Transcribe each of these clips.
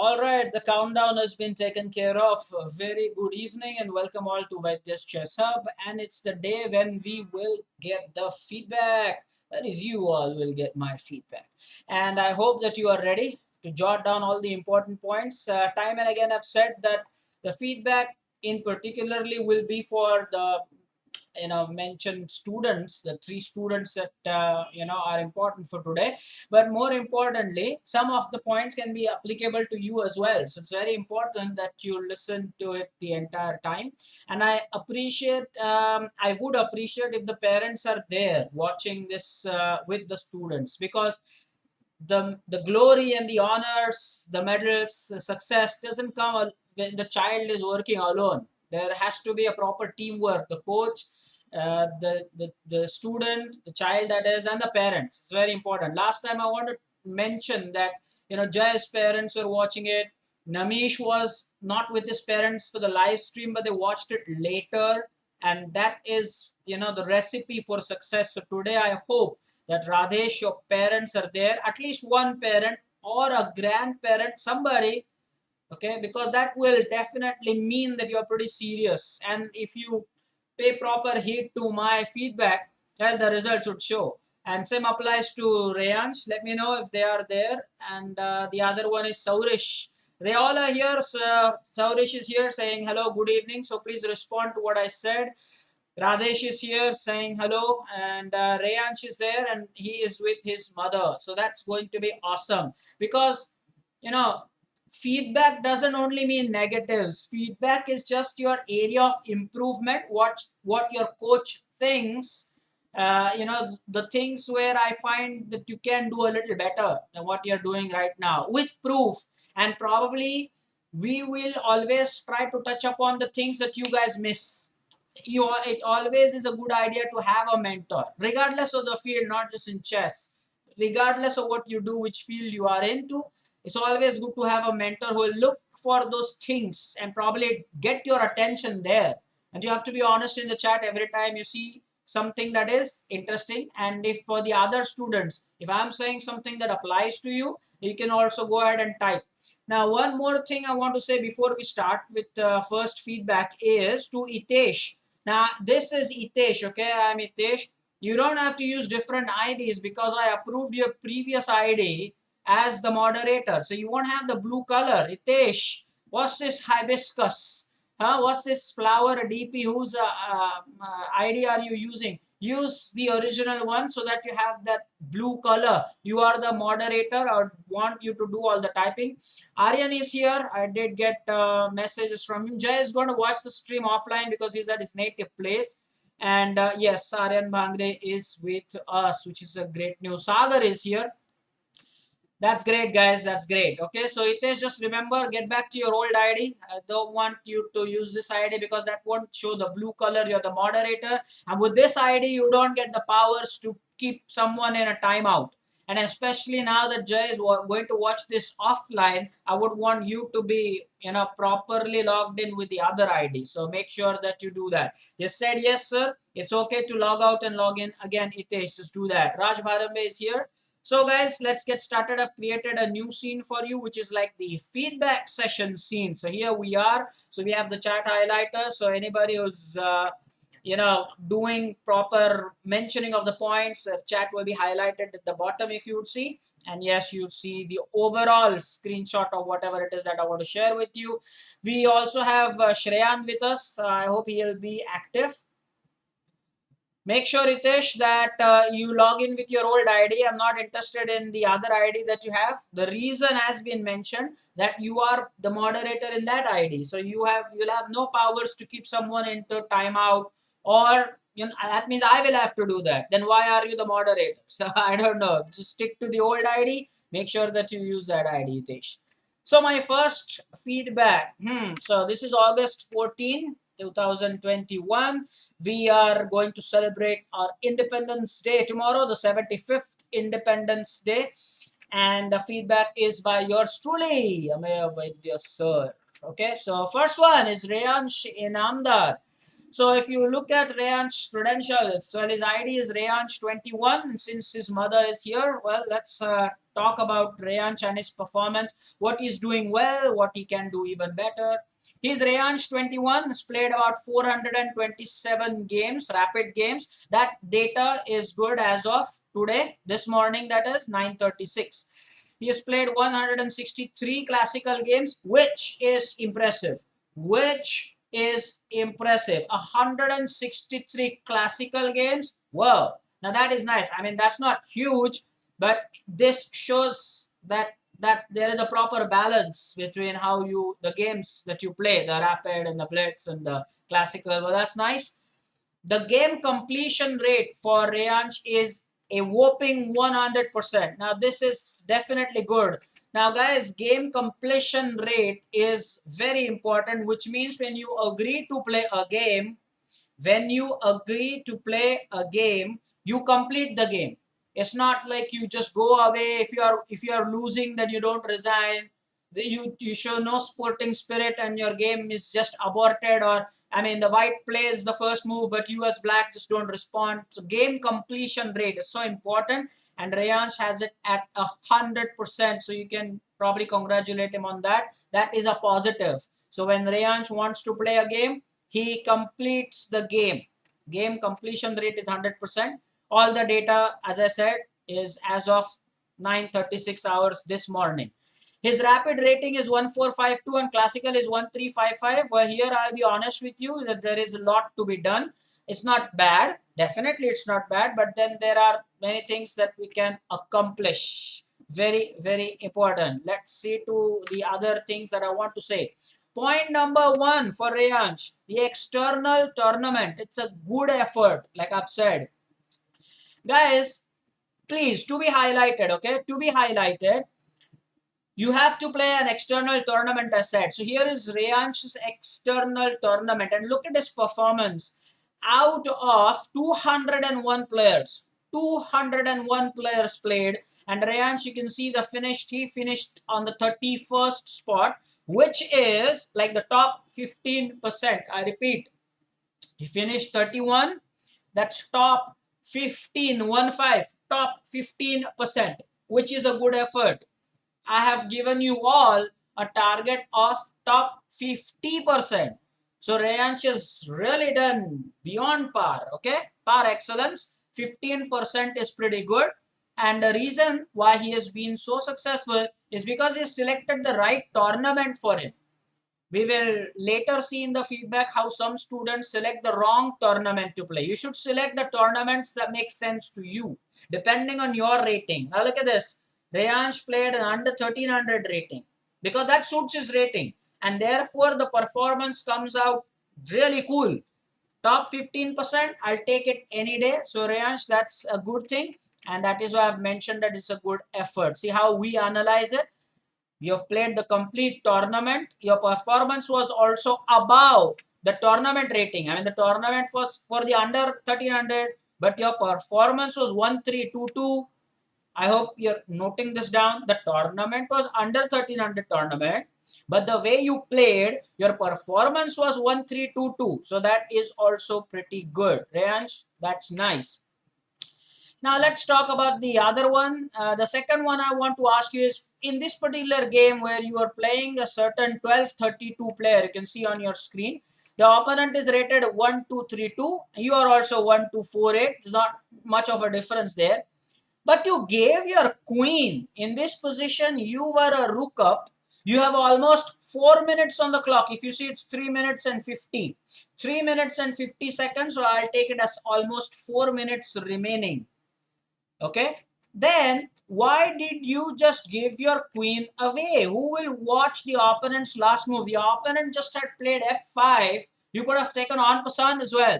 All right, the countdown has been taken care of. A very good evening and welcome all to Vaidya's Chess Hub. And it's the day when we will get the feedback. That is, you all will get my feedback. And I hope that you are ready to jot down all the important points. Time and again, I've said that the feedback in particularly will be for the mentioned students, the three students that are important for today. But more importantly, some of the points can be applicable to you as well, so it's very important that you listen to it the entire time. And I would appreciate if the parents are there watching this with the students, because the glory and the honors, the medals, success doesn't come when the child is working alone. There has to be a proper teamwork. The coach, the student, the child, that is, and the parents. It's very important. Last time I want to mention that Jay's parents were watching it. Namish was not with his parents for the live stream, but they watched it later, and that is the recipe for success. So today I hope that Radhesh, your parents are there, at least one parent or a grandparent, somebody, okay, because that will definitely mean that you're pretty serious. And if you pay proper heed to my feedback, well, the results would show. And same applies to Rayansh. Let me know if they are there. And the other one is Saurish. They all are here. So, Saurish is here saying hello, good evening. So please respond to what I said. Radesh is here saying hello, and Rayansh is there and he is with his mother. So that's going to be awesome, because you know feedback doesn't only mean negatives. Feedback is just your area of improvement, what your coach thinks, the things where I find that you can do a little better than what you're doing right now, with proof. And probably we will always try to touch upon the things that you guys miss. It always is a good idea to have a mentor, regardless of the field, not just in chess, regardless of what you do, which field you are into. It's always good to have a mentor who will look for those things and probably get your attention there. And you have to be honest in the chat every time you see something that is interesting. And if for the other students, if I'm saying something that applies to you, you can also go ahead and type. Now, one more thing I want to say before we start with first feedback is to Itesh. Now, this is Itesh, okay? I'm Itesh. You don't have to use different IDs because I approved your previous ID as the moderator. So you won't have the blue color. Itesh, what's this hibiscus? Huh? What's this flower DP? Whose ID are you using? Use the original one so that you have that blue color. You are the moderator. I want you to do all the typing. Aryan is here. I did get messages from him. Jay is going to watch the stream offline because he's at his native place. And yes, Aryan Bhangre is with us, which is a great news. Sagar is here. That's great, guys. That's great. Okay, so it is, just remember, get back to your old ID. I don't want you to use this ID because that won't show the blue color. You're the moderator. And with this ID, you don't get the powers to keep someone in a timeout. And especially now that Jay is going to watch this offline, I would want you to be, properly logged in with the other ID. So make sure that you do that. You said, yes, sir. It's okay to log out and log in. Again, it is. Just do that. Raj Bharambe is here. So guys, let's get started. I've created a new scene for you, which is like the feedback session scene. So here we are. So we have the chat highlighter. So anybody who's, doing proper mentioning of the points, the chat will be highlighted at the bottom if you would see. And yes, you see the overall screenshot of whatever it is that I want to share with you. We also have Shreyan with us. I hope he'll be active. Make sure, Ritesh, that you log in with your old ID. I'm not interested in the other ID that you have. The reason has been mentioned that you are the moderator in that ID. So you'll have no powers to keep someone into timeout, or that means I will have to do that. Then why are you the moderator? So I don't know. Just stick to the old ID. Make sure that you use that ID, Ritesh. So my first feedback. So this is August 14. 2021. We are going to celebrate our Independence Day tomorrow, the 75th Independence Day. And the feedback is by yours truly, Amaya Vaidya sir. Okay, so first one is Rayansh Inamdar. So if you look at Rayan's credentials, well, his ID is Rayanch21. Since his mother is here, well, let's talk about Rayanch and his performance, what he's doing well, what he can do even better. He's Rayanch21, has played about 427 games, rapid games. That data is good as of today, this morning, that is 9:36. He has played 163 classical games, which is impressive. Which is impressive. 163 classical games. Wow. Now that is nice. I mean, that's not huge, but this shows that there is a proper balance between how you the games that you play, the rapid and the blitz and the classical. Well, that's nice. The game completion rate for Rayanch is a whopping 100%. Now, this is definitely good. Now, guys, game completion rate is very important, which means when you agree to play a game, you complete the game. It's not like you just go away. If you are losing, then you don't resign. You show no sporting spirit and your game is just aborted. Or I mean, the white plays the first move, but you as black just don't respond. So game completion rate is so important, and Rayanch has it at 100%. So you can probably congratulate him on that. That is a positive. So when Rayanch wants to play a game, he completes the game. Game completion rate is 100%. All the data, as I said, is as of 9:36 hours this morning. His rapid rating is 1452 and classical is 1355. Well, here I'll be honest with you that there is a lot to be done. It's not bad. Definitely it's not bad, but then there are many things that we can accomplish. Very, very important. Let's see to the other things that I want to say. Point number one for Rayanch, the external tournament. It's a good effort, like I've said. Guys, please, to be highlighted, okay? To be highlighted, you have to play an external tournament as said. So here is Rayanch's external tournament, and look at his performance. Out of 201 players, 201 players played, and Rayanch, you can see he finished on the 31st spot, which is like the top 15%. I repeat, he finished 31. That's top 15, 1-5, top 15%, which is a good effort. I have given you all a target of top 50%. So Rayanch is really done beyond par, okay? Par excellence, 15% is pretty good. And the reason why he has been so successful is because he selected the right tournament for him. We will later see in the feedback how some students select the wrong tournament to play. You should select the tournaments that make sense to you, depending on your rating. Now look at this. Rayanch played an under 1300 rating because that suits his rating, and therefore the performance comes out really cool. Top 15%, I'll take it any day. So Rayanch, that's a good thing, and that is why I've mentioned that it's a good effort. See how we analyze it. You have played the complete tournament. Your performance was also above the tournament rating. I mean, the tournament was for the under 1300, but your performance was 1322. I hope you're noting this down. The tournament was under 1300 tournament, but the way you played, your performance was 1322. So that is also pretty good. Rayanch, that's nice. Now let's talk about the other one. The second one I want to ask you is, in this particular game where you are playing a certain 1232 player, you can see on your screen, the opponent is rated 1232. You are also 1248. There's not much of a difference there. But you gave your queen. In this position, you were a rook up. You have almost 4 minutes on the clock. If you see, it's 3 minutes and 50. 3 minutes and 50 seconds. So I'll take it as almost 4 minutes remaining. Okay. Then why did you just give your queen away? Who will watch the opponent's last move? The opponent just had played f5. You could have taken en passant as well.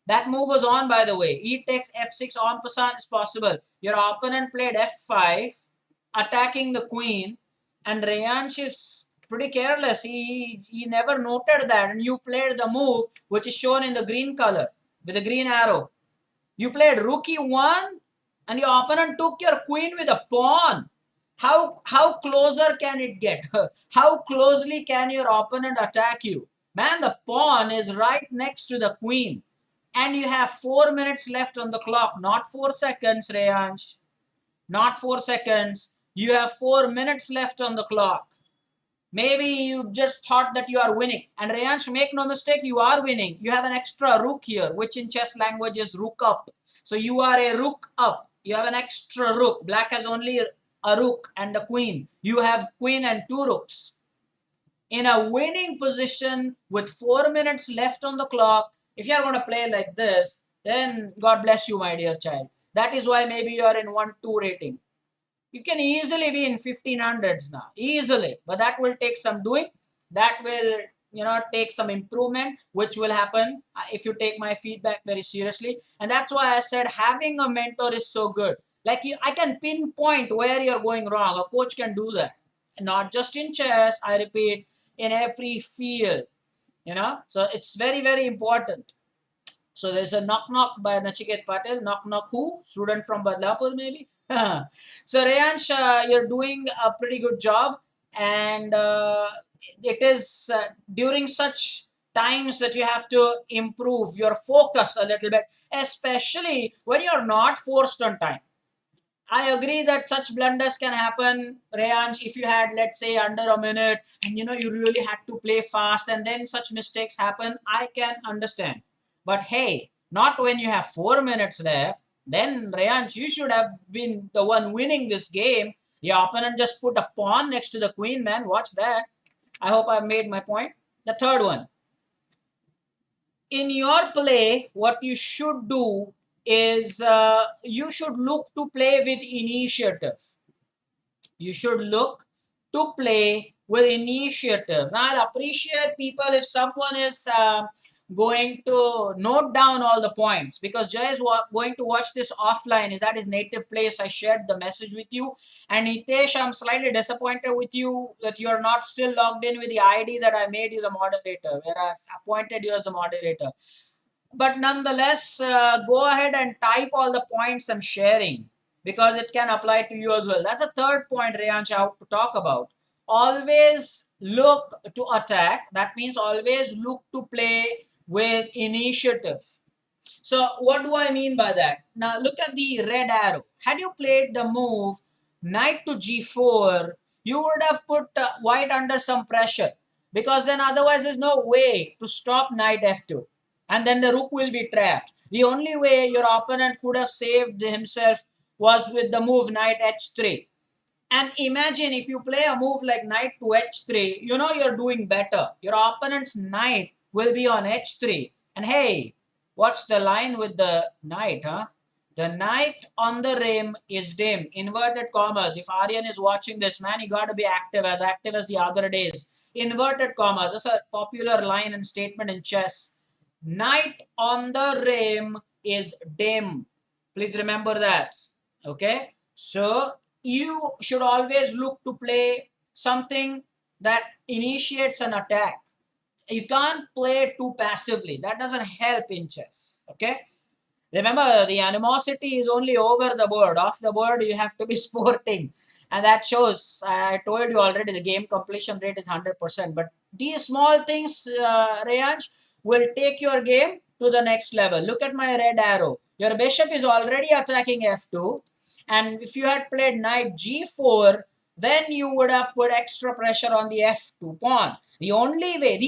That move was on, by the way. E takes f6 en passant is possible. Your opponent played f5, attacking the queen, and Rayanch is pretty careless. He never noted that, and you played the move which is shown in the green color with the green arrow. You played rook e1, and the opponent took your queen with a pawn. How closer can it get? How closely can your opponent attack you? Man, the pawn is right next to the queen. And you have 4 minutes left on the clock, not 4 seconds, Reyansh. Not 4 seconds. You have 4 minutes left on the clock. Maybe you just thought that you are winning. And Reyansh, make no mistake, you are winning. You have an extra rook here, which in chess language is rook up. So you are a rook up. You have an extra rook. Black has only a rook and a queen. You have queen and two rooks. In a winning position with 4 minutes left on the clock, if you are going to play like this, then God bless you, my dear child. That is why maybe you are in 1-2 rating. You can easily be in 1500s now, easily, but that will take some doing. That will, take some improvement, which will happen if you take my feedback very seriously. And that's why I said having a mentor is so good. Like I can pinpoint where you're going wrong. A coach can do that, not just in chess, I repeat, in every field. So it's very, very important. So there's a knock knock by Nachiket Patel. Knock knock who? Student from Badlapur maybe. So Reyansh, you're doing a pretty good job, and it is during such times that you have to improve your focus a little bit, especially when you're not forced on time. I agree that such blunders can happen, Reyansh, if you had, let's say, under a minute and you really had to play fast and then such mistakes happen. I can understand. But hey, not when you have 4 minutes left. Then, Reyansh, you should have been the one winning this game. Your opponent just put a pawn next to the queen, man. Watch that. I hope I've made my point. The third one, in your play, what you should do is you should look to play with initiative. You should look to play with initiative. Now, I'll appreciate people if someone is going to note down all the points, because Jay is going to watch this offline. Is at his native place. I shared the message with you. And Hitesh, I'm slightly disappointed with you that you're not still logged in with the ID that I made you the moderator, where I've appointed you as the moderator. But nonetheless, go ahead and type all the points I'm sharing, because it can apply to you as well. That's a third point, Reyansh, I have to talk about. Always look to attack. That means always look to play with initiative. So what do I mean by that? Now look at the red arrow. Had you played the move knight to g4, you would have put white under some pressure, because then otherwise there's no way to stop knight f2, and then the rook will be trapped. The only way your opponent could have saved himself was with the move knight h3. And imagine if you play a move like knight to h3, you're doing better. Your opponent's knight will be on h3. And hey, what's the line with the knight, huh? The knight on the rim is dim. Inverted commas. If Aryan is watching this, man, you got to be active as the other days. Inverted commas. That's a popular line and statement in chess. Knight on the rim is dim. Please remember that. Okay. So you should always look to play something that initiates an attack. You can't play too passively. That doesn't help in chess. Okay. Remember, the animosity is only over the board. Off the board, you have to be sporting. And that shows, I told you already, the game completion rate is 100%. But these small things, Reyansh, will take your game to the next level. Look at my red arrow. Your bishop is already attacking f2. And if you had played knight g4, then you would have put extra pressure on the f2 pawn. The only way,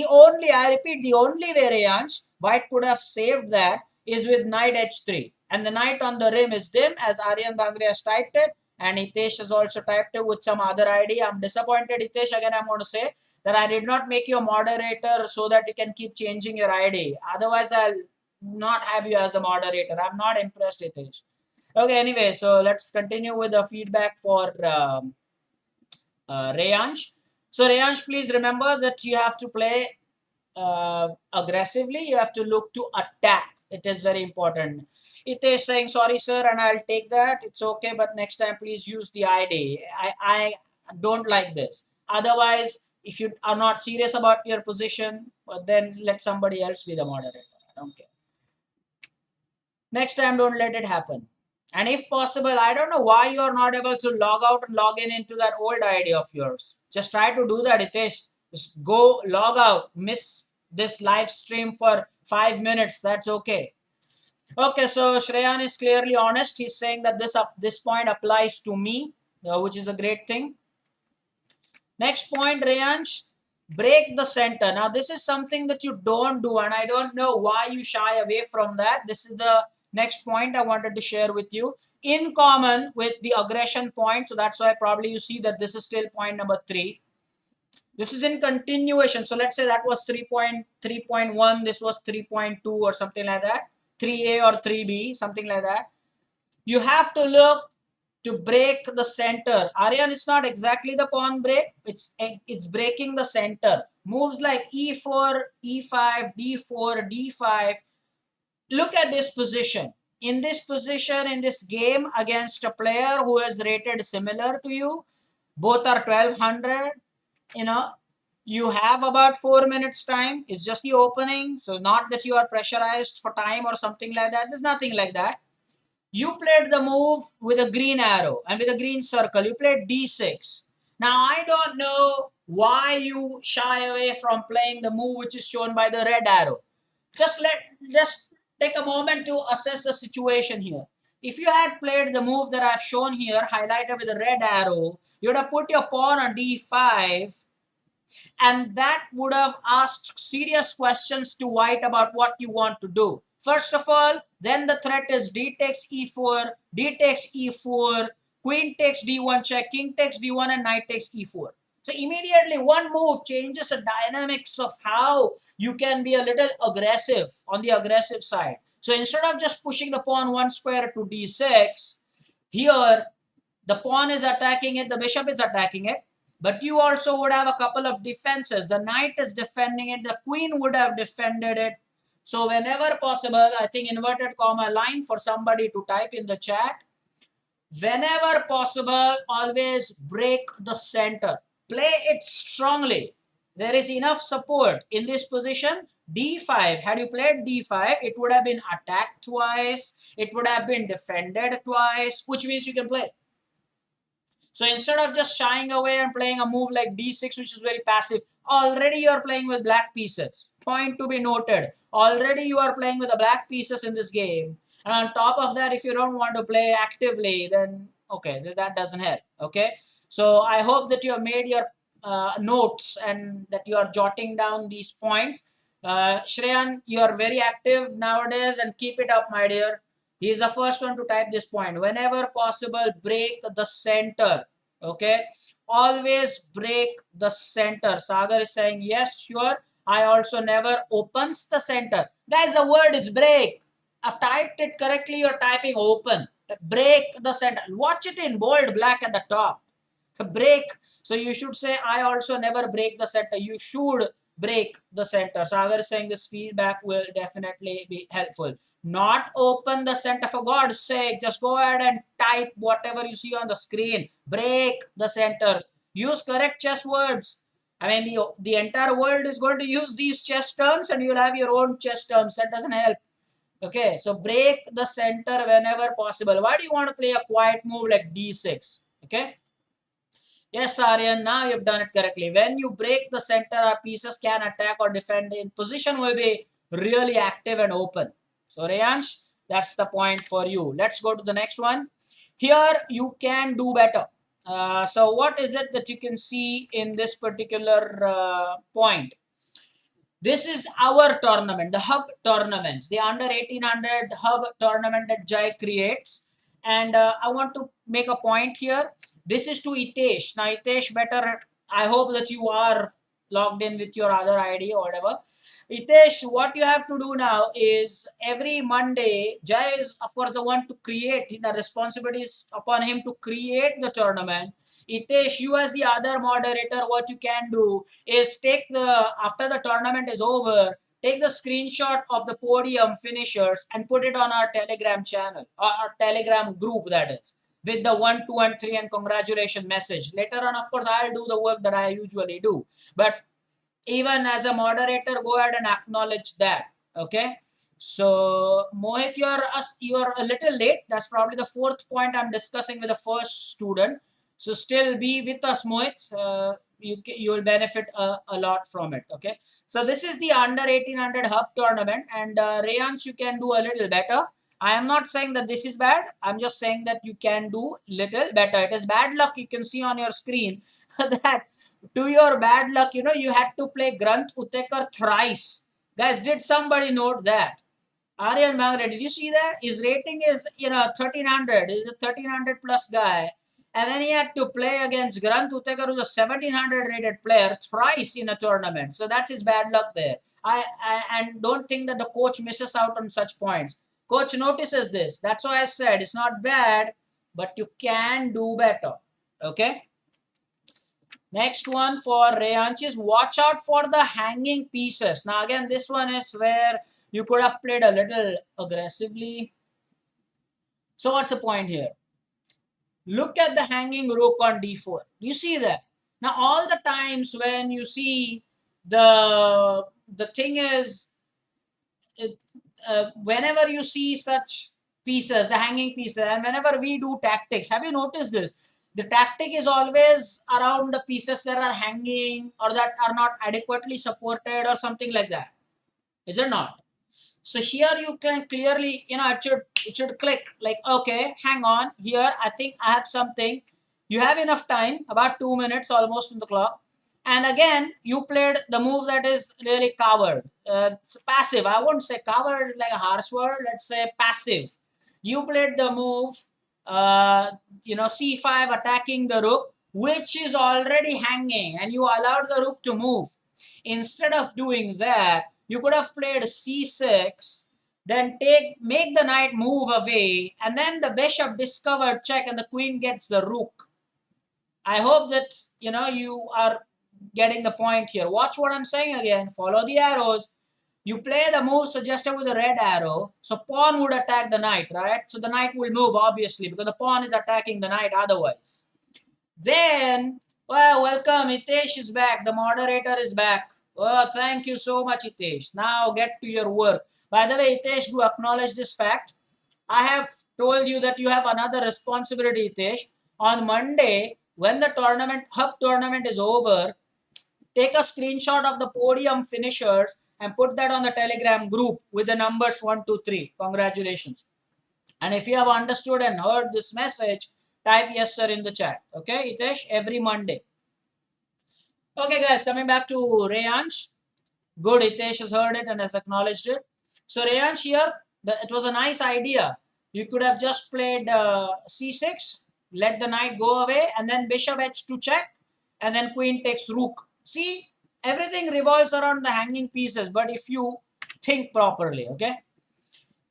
I repeat, the only way, Reyansh, white could have saved that is with knight h3. And the knight on the rim is dim, as Aryan Bangre has typed it. And Hitesh has also typed it with some other ID. I'm disappointed, Hitesh. Again, I'm going to say that I did not make you a moderator so that you can keep changing your ID. Otherwise, I'll not have you as the moderator. I'm not impressed, Hitesh. Okay, anyway, so let's continue with the feedback for Reyansh. So Reyansh, please remember that you have to play aggressively. You have to look to attack. It is very important. It is saying, sorry, sir, and I'll take that. It's okay, but next time, please use the ID. I don't like this. Otherwise, if you are not serious about your position, then let somebody else be the moderator. I don't care. Next time, don't let it happen. And if possible, I don't know why you are not able to log out and log in into that old ID of yours. Just try to do that, Hitesh. Just go log out. this live stream for 5 minutes. That's okay. Okay, so Shreyan is clearly honest. He's saying that this point applies to me, which is a great thing. Next point, Rayansh, break the center. Now, this is something that you don't do, and I don't know why you shy away from that. This is the next point I wanted to share with you. In common with the aggression point, so that's why probably you see that this is still point number 3. This is in continuation. So let's say that was 3.3.1, this was 3.2 or something like that. 3A or 3B, something like that. You have to look to break the center. Aryan, it's not exactly the pawn break. It's breaking the center. Moves like E4, E5, D4, D5. Look at this position. In this position, in this game against a player who is rated similar to you, both are 1200, you have about 4 minutes time. It's just the opening. So not that you are pressurized for time or something like that. There's nothing like that. You played the move with a green arrow and with a green circle. You played d6. Now, I don't know why you shy away from playing the move which is shown by the red arrow. Just take a moment to assess the situation here. If you had played the move that I've shown here, highlighted with the red arrow, you would have put your pawn on d5, and that would have asked serious questions to white about what you want to do. First of all, then the threat is d takes e4, d takes e4, queen takes d1 check, king takes d1, and knight takes e4. So immediately one move changes the dynamics of how you can be a little aggressive on the aggressive side. So instead of just pushing the pawn one square to d6, here the pawn is attacking it, the bishop is attacking it. But you also would have a couple of defenses. The knight is defending it. The queen would have defended it. So whenever possible, I think inverted comma line for somebody to type in the chat. Whenever possible, always break the center. Play it strongly. There is enough support in this position. D5, had you played D5, it would have been attacked twice. It would have been defended twice, which means you can play. So instead of just shying away and playing a move like d6, which is very passive, already you are playing with black pieces. Point to be noted. Already you are playing with the black pieces in this game. And on top of that, if you don't want to play actively, then okay, that doesn't help. Okay. So I hope that you have made your notes and that you are jotting down these points. Shreyan, you are very active nowadays and keep it up, my dear. He is the first one to type this point. Whenever possible, break the center. Okay. Always break the center. Sagar is saying, yes, sure. I also never opens the center. Guys, the word is break. I've typed it correctly. You're typing open. Break the center. Watch it in bold black at the top. Break. So you should say, I also never break the center. You should break the center. Sagar is saying this feedback will definitely be helpful. Not open the center, for God's sake. Just go ahead and type whatever you see on the screen. Break the center. Use correct chess words. I mean, the entire world is going to use these chess terms and you'll have your own chess terms. That doesn't help. Okay, so break the center whenever possible. Why do you want to play a quiet move like d6? Okay. Yes, Aryan, now you've done it correctly. When you break the center, our pieces can attack or defend. In position will be really active and open. So, Rayansh, that's the point for you. Let's go to the next one. Here, you can do better. So, what is it that you can see in this particular point? This is our tournament, the hub tournaments, the under 1800 hub tournament that Jai creates. And I want to make a point here. This is to Itesh. Now, Itesh, better, I hope that you are logged in with your other ID or whatever. Itesh, what you have to do now is every Monday, Jai is, of course, the one to create. The responsibility is upon him to create the tournament. Itesh, you as the other moderator, what you can do is after the tournament is over, take the screenshot of the podium finishers and put it on our Telegram channel, or our Telegram group, that is, with the 1, 2, and 3 and congratulations message. Later on, of course, I'll do the work that I usually do. But even as a moderator, go ahead and acknowledge that. Okay. So, Mohit, you're a little late. That's probably the 4th point I'm discussing with the first student. So, still be with us, Mohit. you will benefit a lot from it. Okay, so this is the under 1800 hub tournament, and Rayans, you can do a little better. I am not saying that this is bad. I'm just saying that you can do little better. It is bad luck. You can see on your screen that to your bad luck, you had to play Granth Utekar thrice. Guys, did somebody note that? Aryan Mangre, did you see that? His rating is, 1300. He's a 1300 plus guy. And then he had to play against Grant Utekar, who's a 1700 rated player, thrice in a tournament. So that's his bad luck there. I and don't think that the coach misses out on such points. Coach notices this. That's why I said it's not bad, but you can do better. Okay. Next one for Reyanch is watch out for the hanging pieces. Now again, this one is where you could have played a little aggressively. So what's the point here? Look at the hanging rook on d4. You see that? Now all the times when you see the thing is, whenever you see such pieces, the hanging pieces, and whenever we do tactics, have you noticed this? The tactic is always around the pieces that are hanging or that are not adequately supported or something like that. Is it not? So here you can clearly, it should click like, okay, hang on here. I think I have something. You have enough time, about 2 minutes almost on the clock. And again, you played the move that is really coward. It's passive. I won't say coward like a harsh word. Let's say passive. You played the move, c5 attacking the rook, which is already hanging, and you allowed the rook to move. Instead of doing that, you could have played c6, then make the knight move away, and then the bishop discovered check, and the queen gets the rook. I hope that you are getting the point here. Watch what I'm saying again. Follow the arrows. You play the move suggested with the red arrow. So pawn would attack the knight, right? So the knight will move, obviously, because the pawn is attacking the knight otherwise. Then, well, welcome. Hitesh is back. The moderator is back. Oh, thank you so much, Hitesh. Now get to your work. By the way, Hitesh, do acknowledge this fact. I have told you that you have another responsibility, Hitesh. On Monday, when the hub tournament is over, take a screenshot of the podium finishers and put that on the Telegram group with the numbers 1, 2, 3. Congratulations. And if you have understood and heard this message, type yes sir in the chat. Okay, Hitesh, every Monday. Okay guys, coming back to Reyansh. Good, Hitesh has heard it and has acknowledged it. So Reyansh here, it was a nice idea. You could have just played c6, let the knight go away, and then bishop h2 check, and then queen takes rook. See, everything revolves around the hanging pieces, but if you think properly, okay?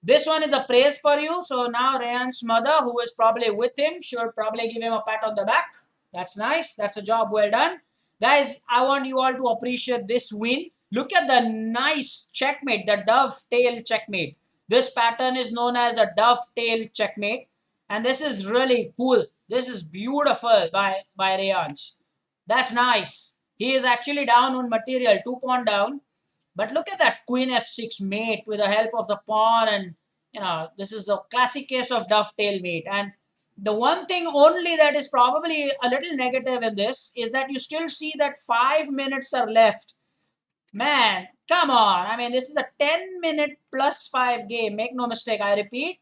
This one is a praise for you. So now Reyan's mother, who is probably with him, should probably give him a pat on the back. That's nice. That's a job well done. Guys, I want you all to appreciate this win. Look at the nice checkmate, the dovetail checkmate. This pattern is known as a dovetail checkmate. And this is really cool. This is beautiful by Reyansh. That's nice. He is actually down on material, 2 pawn down. But look at that queen f6 mate with the help of the pawn, and this is the classic case of dovetail mate. And the one thing only that is probably a little negative in this is that you still see that 5 minutes are left. Man, come on. I mean, this is a 10-minute plus 5 game. Make no mistake. I repeat,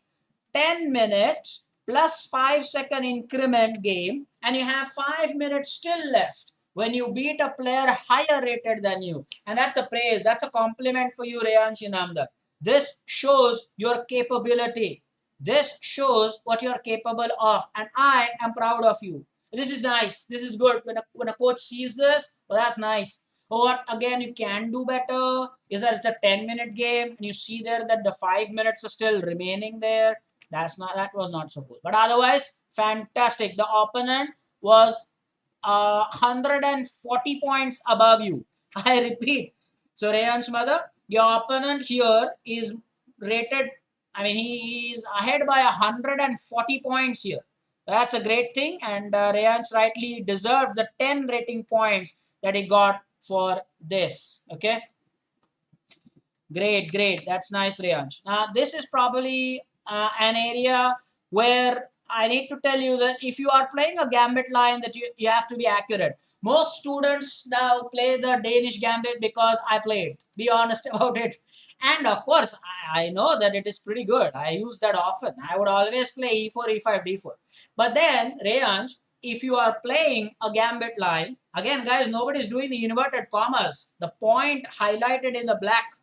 10 minutes plus 5-second increment game, and you have 5 minutes still left when you beat a player higher rated than you. And that's a praise. That's a compliment for you, Reyansh Inamdar. This shows your capability. This shows what you're capable of. And I am proud of you. This is nice. This is good. When a coach sees this, well, that's nice. But what, again, you can do better is that it's a 10-minute game, and you see there that the 5 minutes are still remaining there. That was not so good. But otherwise, fantastic. The opponent was 140 points above you. I repeat. So Reyan's mother, your opponent here is rated, he is ahead by 140 points here. That's a great thing, and Reyan's rightly deserved the 10 rating points that he got for this. Okay. Great. That's nice, Reyansh. Now, this is probably an area where I need to tell you that if you are playing a gambit line, that you have to be accurate. Most students now play the Danish gambit because I play it. Be honest about it. And of course, I know that it is pretty good. I use that often. I would always play e4, e5, d4. But then, Rayansh, if you are playing a gambit line, again, guys, nobody is doing the inverted commas. The point highlighted in the black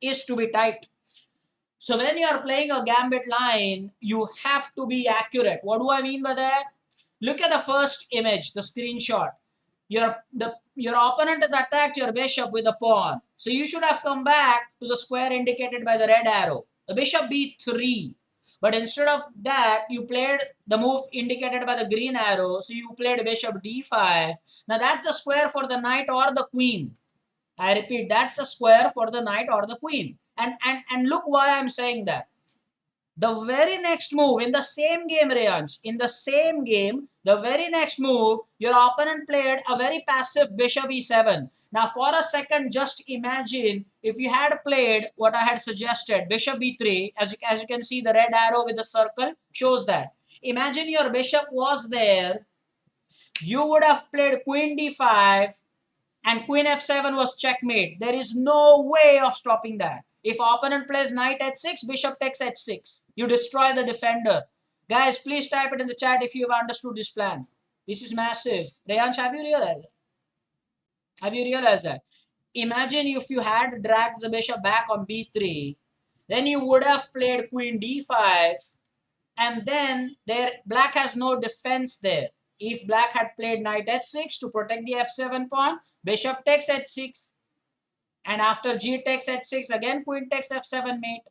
is to be typed. So when you are playing a gambit line, you have to be accurate. What do I mean by that? Look at the first image, the screenshot. Your opponent has attacked your bishop with a pawn. So you should have come back to the square indicated by the red arrow. The bishop b3. But instead of that, you played the move indicated by the green arrow. So you played bishop d5. Now that's the square for the knight or the queen. I repeat, that's the square for the knight or the queen. And look why I'm saying that. The very next move in the same game, Rayansh, in the same game, the very next move, your opponent played a very passive bishop e7. Now, for a second, just imagine if you had played what I had suggested, bishop b3, as you can see, the red arrow with the circle shows that. Imagine your bishop was there. You would have played queen d5 and queen f7 was checkmate. There is no way of stopping that. If opponent plays knight h6, bishop takes h6. You destroy the defender. Guys, please type it in the chat if you have understood this plan. This is massive. Rayansh, have you realized? Have you realized that? Imagine if you had dragged the bishop back on b3, then you would have played queen d5, and then there black has no defense there. If black had played knight h6 to protect the f7 pawn, bishop takes h6, and after g takes h6, again queen takes f7 mate.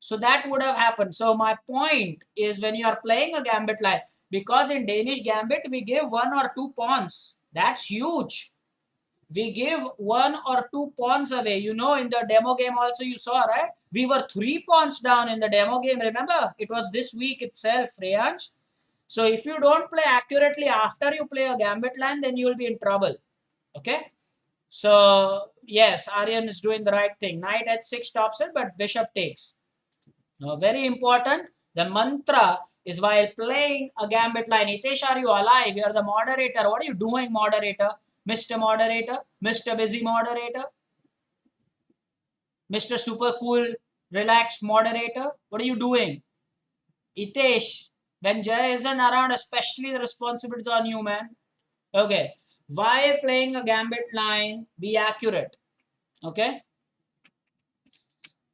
So that would have happened. So my point is, when you are playing a gambit line, because in Danish gambit we give one or two pawns, that's huge. We give one or two pawns away. You know, in the demo game also you saw, right? We were 3 pawns down in the demo game. Remember, it was this week itself, Rayansh. So if you don't play accurately after you play a gambit line, then you will be in trouble. Okay. So yes, Aryan is doing the right thing. Knight h6 stops it, but bishop takes. Now, very important. The mantra is while playing a gambit line. Hitesh, are you alive? You are the moderator. What are you doing, moderator? Mr. Moderator, Mr. Busy Moderator, Mr. Super Cool, Relaxed Moderator. What are you doing? Hitesh, when Jay isn't around, especially the responsibility is on you, man. Okay. While playing a gambit line, be accurate. Okay.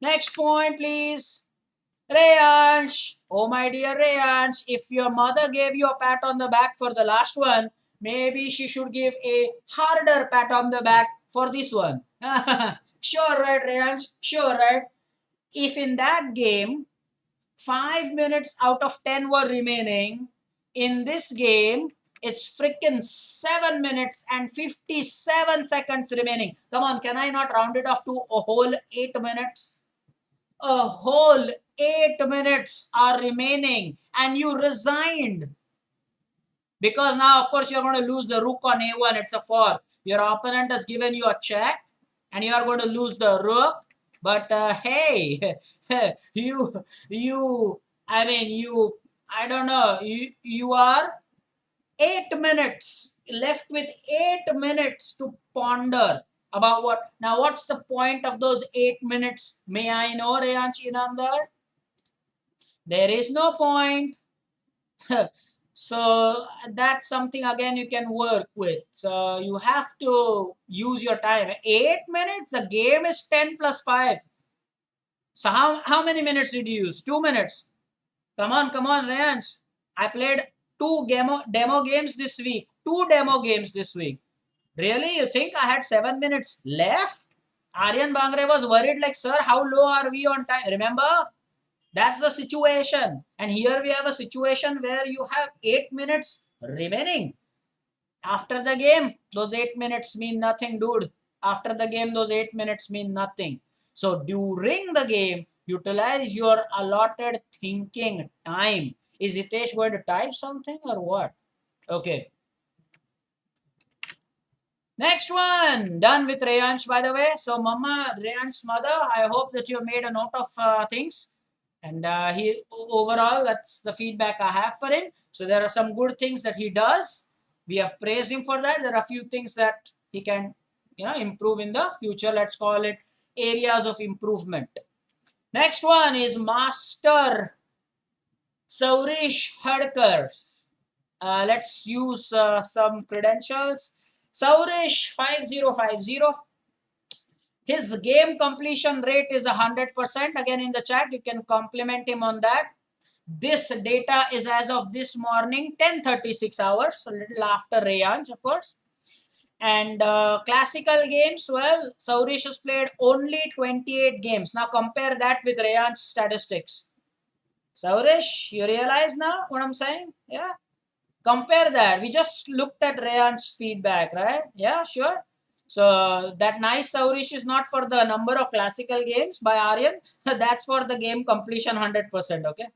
Next point, please. Rayansh. Oh, my dear Rayansh, if your mother gave you a pat on the back for the last one, maybe she should give a harder pat on the back for this one. Sure, right, Rayansh? Sure, right? If in that game, 5 minutes out of 10 were remaining, in this game, it's freaking 7 minutes and 57 seconds remaining. Come on, can I not round it off to a whole 8 minutes? A whole 8 minutes are remaining and you resigned. Because now, of course, you're going to lose the rook on a1. It's a 4. Your opponent has given you a check and you are going to lose the rook. But hey, I don't know, you are 8 minutes left with 8 minutes to ponder about what. Now, what's the point of those 8 minutes? May I know, Rayansh Inamdar? There is no point. So that's something again you can work with. So you have to use your time. 8 minutes, the game is 10 plus 5. So how many minutes did you use? 2 minutes. Come on, Rayansh. I played 2 demo games this week. 2 demo games this week. Really? You think I had 7 minutes left? Aryan Bangre was worried like, sir, how low are we on time? Remember? That's the situation. And here we have a situation where you have 8 minutes remaining. After the game, those 8 minutes mean nothing, dude. After the game, those 8 minutes mean nothing. So during the game, utilize your allotted thinking time. Is Hitesh going to type something or what? Okay. Next one. Done with Rayansh, by the way. So, Mama, Rayansh's mother, I hope that you made a note of things. And he overall, that's the feedback I have for him. So there are some good things that he does. We have praised him for that. There are a few things that he can, improve in the future. Let's call it areas of improvement. Next one is Master Saurish Hadkar. Let's use some credentials. Saurish 5050. His game completion rate is 100%. Again, in the chat, you can compliment him on that. This data is as of this morning, 10:36 hours, a little after Rayanj, of course. And classical games, well, Saurish has played only 28 games. Now compare that with Rayanj's statistics. Saurish, you realize now what I'm saying? Yeah. Compare that. We just looked at Rayan's feedback, right? Yeah, sure. So that nice Saurish is not for the number of classical games by Aryan. That's for the game completion 100%. Okay.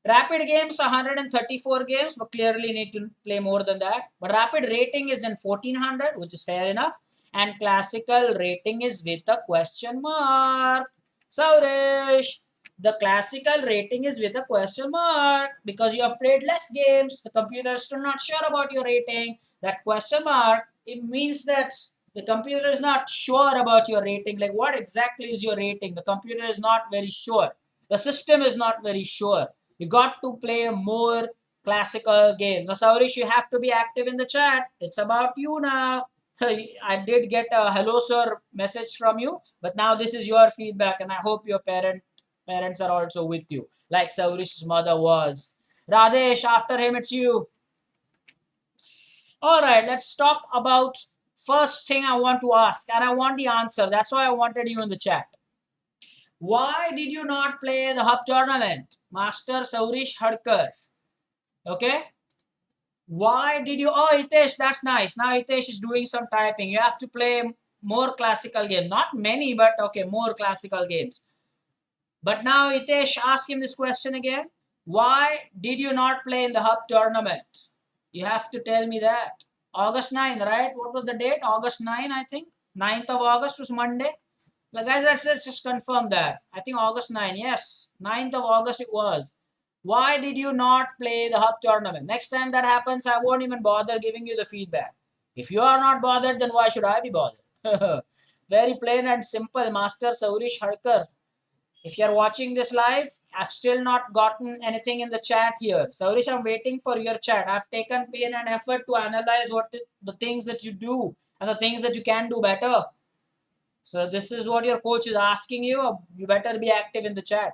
Rapid games 134 games, but clearly need to play more than that. But rapid rating is in 1400, which is fair enough. And classical rating is with a question mark. Saurish, the classical rating is with a question mark because you have played less games. The computer is still not sure about your rating. That question mark, it means that the computer is not sure about your rating. Like, what exactly is your rating? The computer is not very sure. The system is not very sure. You got to play more classical games. Now, Saurish, you have to be active in the chat. It's about you now. I did get a hello sir message from you, but now this is your feedback, and I hope your parents are also with you, like Saurish's mother was. Radesh, after him, it's you. All right, let's talk about first thing I want to ask, and I want the answer. That's why I wanted you in the chat. Why did you not play the hub tournament? Master Saurish Hadkar. Okay. Why did you? Oh, Hitesh, that's nice. Now Hitesh is doing some typing. You have to play more classical games. Not many, but okay, more classical games. But now Hitesh, ask him this question again. Why did you not play in the hub tournament? You have to tell me that. August 9, right? What was the date? August 9, I think. 9th of August was Monday. Guys, let's just confirm that. I think August 9. Yes, 9th of August it was. Why did you not play the hub tournament? Next time that happens, I won't even bother giving you the feedback. If you are not bothered, then why should I be bothered? Very plain and simple, Master Saurish Hadkar. If you're watching this live, I've still not gotten anything in the chat here. Saurish, I'm waiting for your chat. I've taken pain and effort to analyze the things that you do and the things that you can do better. So this is what your coach is asking you. You better be active in the chat.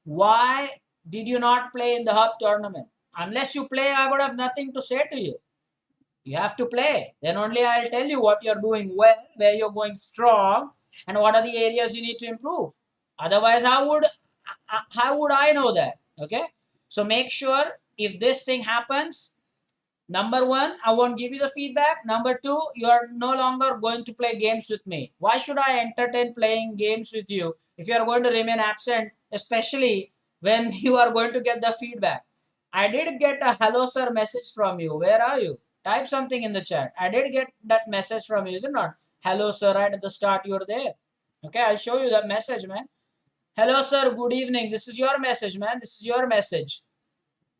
Why did you not play in the hub tournament? Unless you play, I would have nothing to say to you. You have to play. Then only I'll tell you what you're doing well, where you're going strong, and what are the areas you need to improve. Otherwise, how would I know that? Okay. So make sure if this thing happens, number one, I won't give you the feedback. Number two, you are no longer going to play games with me. Why should I entertain playing games with you if you are going to remain absent, especially when you are going to get the feedback? I did get a hello sir message from you. Where are you? Type something in the chat. I did get that message from you, is it not? Hello sir, right at the start you're there. Okay, I'll show you that message, man. Hello sir, good evening. This is your message, man. This is your message.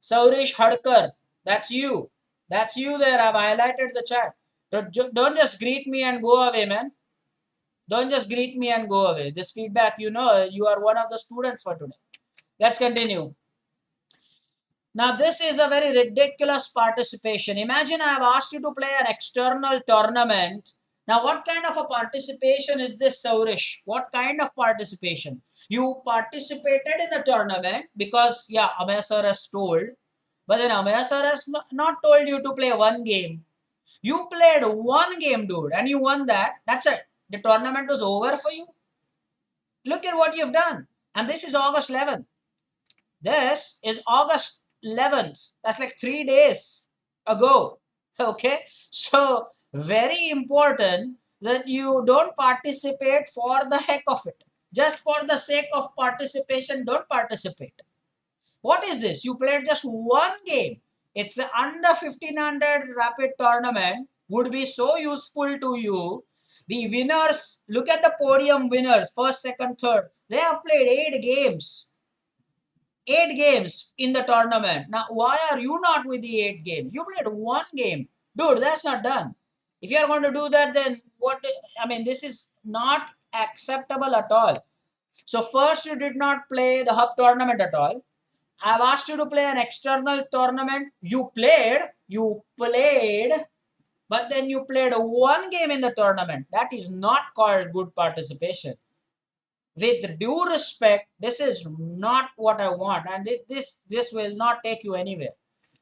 Saurish Hadkar, that's you. That's you there. I've highlighted the chat. Don't just greet me and go away, man. Don't just greet me and go away. This feedback, you are one of the students for today. Let's continue. Now, this is a very ridiculous participation. Imagine I have asked you to play an external tournament. Now, what kind of a participation is this, Saurish? What kind of participation? You participated in the tournament because, yeah, Amaya sir has told. But then Amaya sir has not told you to play one game. You played one game, dude, and you won that. That's it. The tournament was over for you. Look at what you've done. And this is August 11th. This is August 11th. That's like 3 days ago. Okay. So, very important that you don't participate for the heck of it. Just for the sake of participation, don't participate. What is this? You played just one game. It's an under 1500 rapid tournament. Would be so useful to you. The winners, look at the podium winners, first, second, third. They have played 8 games. 8 games in the tournament. Now, why are you not with the 8 games? You played one game. Dude, that's not done. If you are going to do that, then what? I mean, this is not acceptable at all. So, first, you did not play the hub tournament at all. I've asked you to play an external tournament. You played, but then you played one game in the tournament. That is not called good participation. With due respect, this is not what I want, and this will not take you anywhere.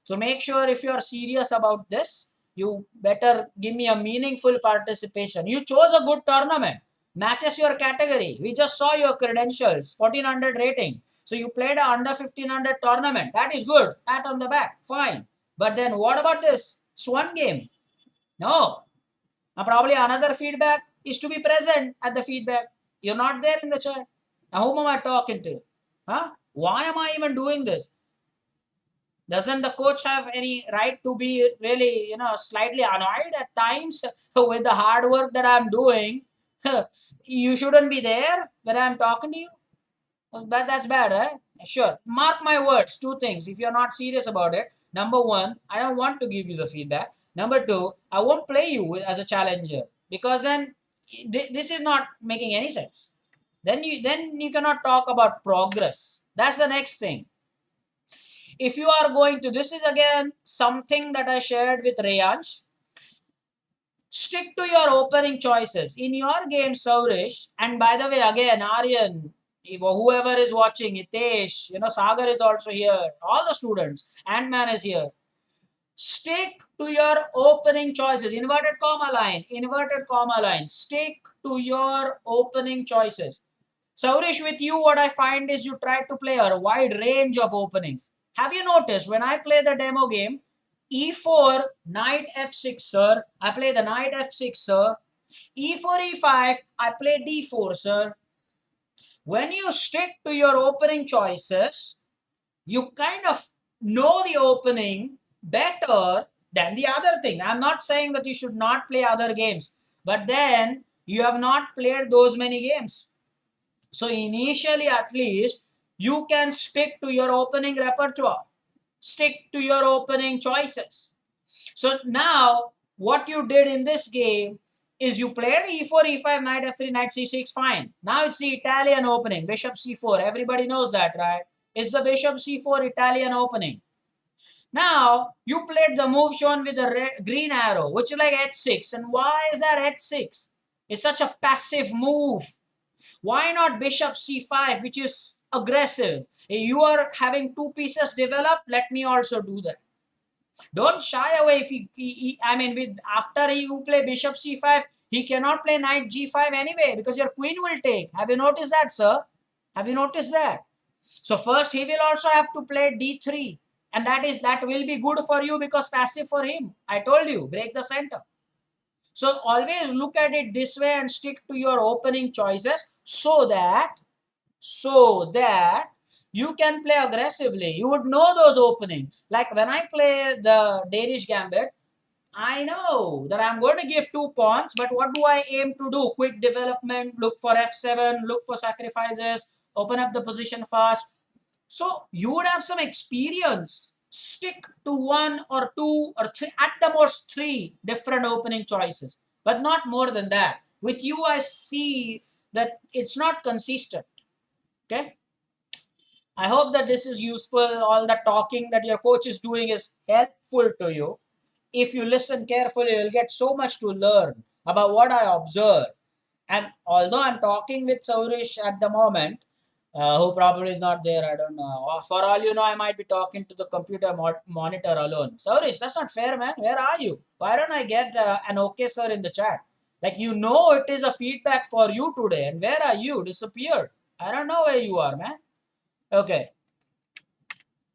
So make sure if you are serious about this, you better give me a meaningful participation. You chose a good tournament, matches your category. We just saw your credentials, 1400 rating. So you played a under 1500 tournament. That is good. Pat on the back, fine. But then what about this Swan game? No. Now probably another feedback is to be present at the feedback. You're not there in the chat. Now whom am I talking to? Huh? Why am I even doing this? Doesn't the coach have any right to be really, slightly annoyed at times with the hard work that I'm doing? You shouldn't be there when I'm talking to you. But that's bad, right? Sure. Mark my words. Two things. If you're not serious about it, number one, I don't want to give you the feedback. Number two, I won't play you as a challenger because then this is not making any sense. Then you cannot talk about progress. That's the next thing. If you are going to, this is again something that I shared with Rayansh. Stick to your opening choices. In your game, Saurish, and by the way, again, Aryan, if whoever is watching, Hitesh, Sagar is also here, all the students, Ant-Man is here. Stick to your opening choices. Inverted comma line. Stick to your opening choices. Saurish, with you, what I find is you try to play a wide range of openings. Have you noticed when I play the demo game, E4, knight F6, sir, I play the knight F6, sir. E4, E5, I play D4, sir. When you stick to your opening choices, you kind of know the opening better than the other thing. I'm not saying that you should not play other games, but then you have not played those many games. So initially, at least, you can stick to your opening repertoire. Stick to your opening choices. So now, what you did in this game is you played e4, e5, knight f3, knight c6, fine. Now it's the Italian opening, bishop c4. Everybody knows that, right? It's the bishop c4 Italian opening. Now, you played the move shown with the green arrow, which is like h6. And why is that h6? It's such a passive move. Why not bishop c5, which is aggressive? You are having two pieces developed, let me also do that. Don't shy away. If after you play bishop c5, he cannot play knight g5 anyway because your queen will take. Have you noticed that, sir? Have you noticed that? So first he will also have to play d3, and that will be good for you because passive for him. I told you, break the center. So always look at it this way and stick to your opening choices so that you can play aggressively. You would know those openings. Like when I play the Danish Gambit, I know that I'm going to give 2 pawns, but what do I aim to do? Quick development, look for f7, look for sacrifices, open up the position fast. So you would have some experience. Stick to 1 or 2 or 3, at the most 3 different opening choices, but not more than that. With you, I see that it's not consistent. Okay. I hope that this is useful. All the talking that your coach is doing is helpful to you. If you listen carefully, you'll get so much to learn about what I observe. And although I'm talking with Saurish at the moment, who probably is not there, I don't know. For all you know, I might be talking to the computer monitor alone. Saurish, that's not fair, man. Where are you? Why don't I get an okay, sir, in the chat? Like, it is a feedback for you today. And where are you? Disappeared. I don't know where you are, man. Okay.